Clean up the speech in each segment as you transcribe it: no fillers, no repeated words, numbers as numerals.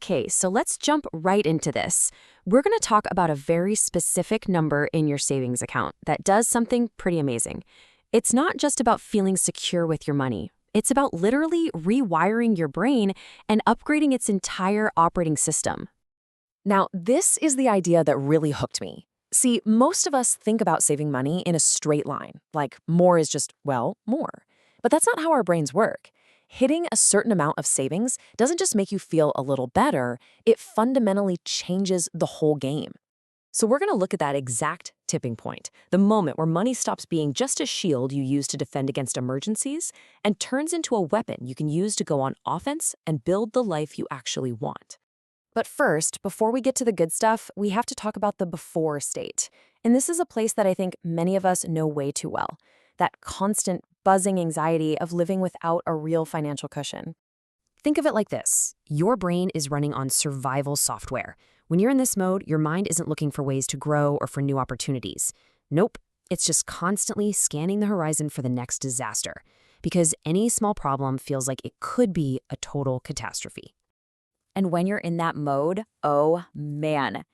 Okay, so let's jump right into this. We're going to talk about a very specific number in your savings account that does something pretty amazing. It's not just about feeling secure with your money. It's about literally rewiring your brain and upgrading its entire operating system. Now, this is the idea that really hooked me. See, most of us think about saving money in a straight line, like more is just, well, more. But that's not how our brains work. Hitting a certain amount of savings doesn't just make you feel a little better, it fundamentally changes the whole game. So we're going to look at that exact tipping point, the moment where money stops being just a shield you use to defend against emergencies and turns into a weapon you can use to go on offense and build the life you actually want. But first, before we get to the good stuff, we have to talk about the before state. And this is a place that I think many of us know way too well. That constant buzzing anxiety of living without a real financial cushion. Think of it like this. Your brain is running on survival software. When you're in this mode, your mind isn't looking for ways to grow or for new opportunities. Nope, it's just constantly scanning the horizon for the next disaster. Because any small problem feels like it could be a total catastrophe. And when you're in that mode, oh man,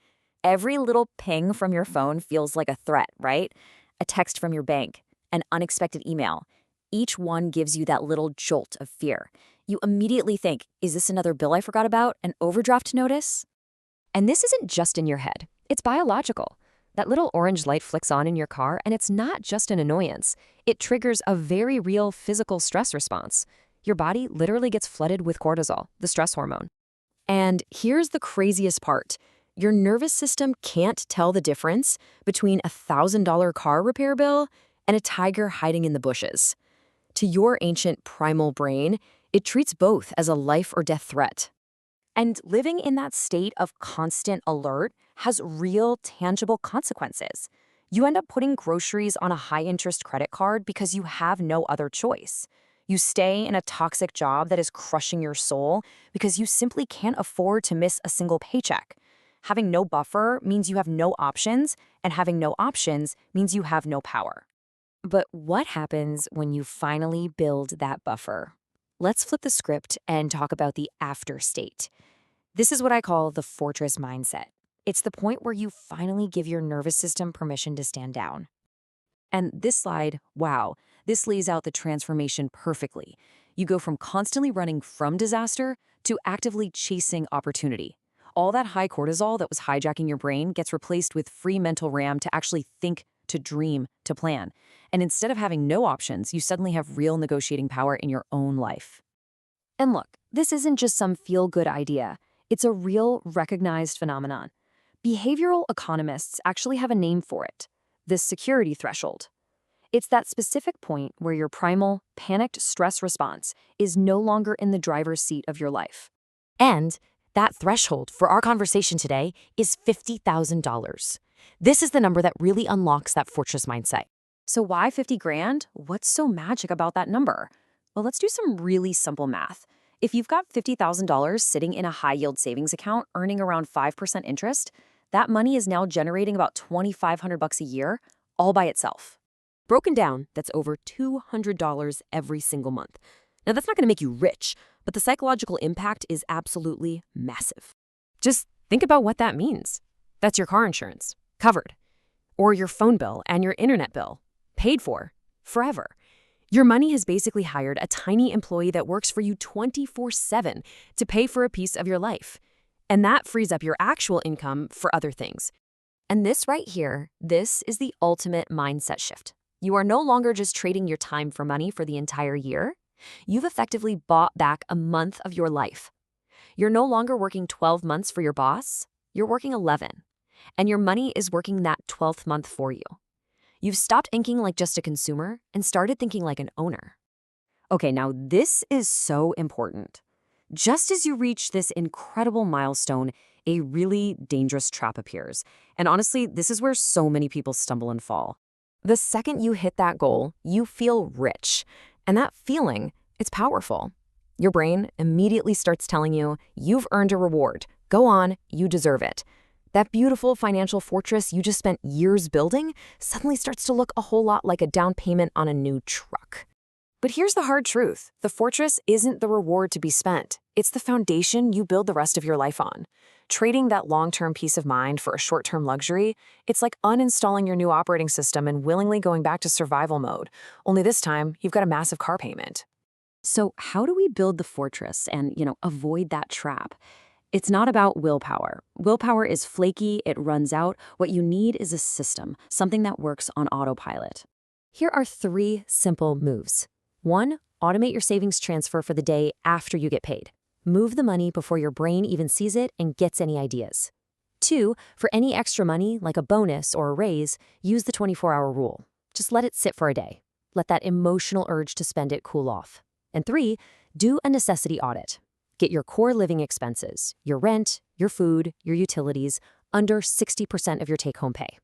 every little ping from your phone feels like a threat, right? A text from your bank, an unexpected email. Each one gives you that little jolt of fear. You immediately think, is this another bill I forgot about? An overdraft notice? And this isn't just in your head. It's biological. That little orange light flicks on in your car, and it's not just an annoyance. It triggers a very real physical stress response. Your body literally gets flooded with cortisol, the stress hormone. And here's the craziest part. Your nervous system can't tell the difference between a $1,000 car repair bill and a tiger hiding in the bushes. To your ancient primal brain, it treats both as a life or death threat. And living in that state of constant alert has real, tangible consequences. You end up putting groceries on a high-interest credit card because you have no other choice. You stay in a toxic job that is crushing your soul because you simply can't afford to miss a single paycheck. Having no buffer means you have no options, and having no options means you have no power. But what happens when you finally build that buffer? Let's flip the script and talk about the after state. This is what I call the fortress mindset. It's the point where you finally give your nervous system permission to stand down. And this slide, wow, this lays out the transformation perfectly. You go from constantly running from disaster to actively chasing opportunity. All that high cortisol that was hijacking your brain gets replaced with free mental RAM to actually think, to dream, to plan. And instead of having no options, you suddenly have real negotiating power in your own life. And look, this isn't just some feel-good idea. It's a real, recognized phenomenon. Behavioral economists actually have a name for it, the security threshold. It's that specific point where your primal, panicked stress response is no longer in the driver's seat of your life. And that threshold for our conversation today is $50,000. This is the number that really unlocks that fortress mindset. So why 50 grand? What's so magic about that number? Well, let's do some really simple math. If you've got $50,000 sitting in a high-yield savings account earning around 5% interest, that money is now generating about $2,500 a year, all by itself. Broken down, that's over $200 every single month. Now, that's not going to make you rich, but the psychological impact is absolutely massive. Just think about what that means. That's your car insurance, covered. Or your phone bill and your internet bill, paid for, forever. Your money has basically hired a tiny employee that works for you 24/7 to pay for a piece of your life. And that frees up your actual income for other things. And this right here, this is the ultimate mindset shift. You are no longer just trading your time for money for the entire year. You've effectively bought back a month of your life. You're no longer working 12 months for your boss. You're working 11. And your money is working that 12th month for you. You've stopped thinking like just a consumer and started thinking like an owner. Okay, now this is so important. Just as you reach this incredible milestone, a really dangerous trap appears. And honestly, this is where so many people stumble and fall. The second you hit that goal, you feel rich. And that feeling, it's powerful. Your brain immediately starts telling you, you've earned a reward. Go on, you deserve it. That beautiful financial fortress you just spent years building suddenly starts to look a whole lot like a down payment on a new truck. But here's the hard truth. The fortress isn't the reward to be spent. It's the foundation you build the rest of your life on. Trading that long-term peace of mind for a short-term luxury, it's like uninstalling your new operating system and willingly going back to survival mode. Only this time, you've got a massive car payment. So how do we build the fortress and, avoid that trap? It's not about willpower. Willpower is flaky, it runs out. What you need is a system, something that works on autopilot. Here are 3 simple moves. 1, automate your savings transfer for the day after you get paid. Move the money before your brain even sees it and gets any ideas. 2, for any extra money, like a bonus or a raise, use the 24-hour rule. Just let it sit for a day. Let that emotional urge to spend it cool off. And 3, do a necessity audit. Get your core living expenses, your rent, your food, your utilities, under 60% of your take-home pay.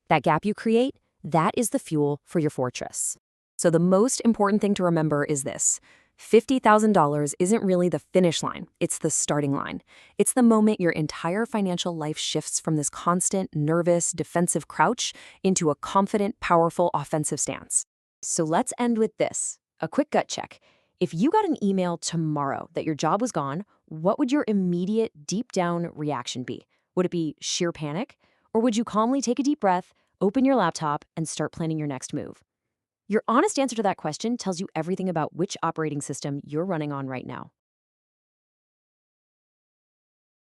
That gap you create, that is the fuel for your fortress. So the most important thing to remember is this. $50,000 isn't really the finish line, it's the starting line. It's the moment your entire financial life shifts from this constant, nervous, defensive crouch into a confident, powerful, offensive stance. So let's end with this, a quick gut check. If you got an email tomorrow that your job was gone, what would your immediate, deep down reaction be? Would it be sheer panic? Or would you calmly take a deep breath, open your laptop, and start planning your next move? Your honest answer to that question tells you everything about which operating system you're running on right now.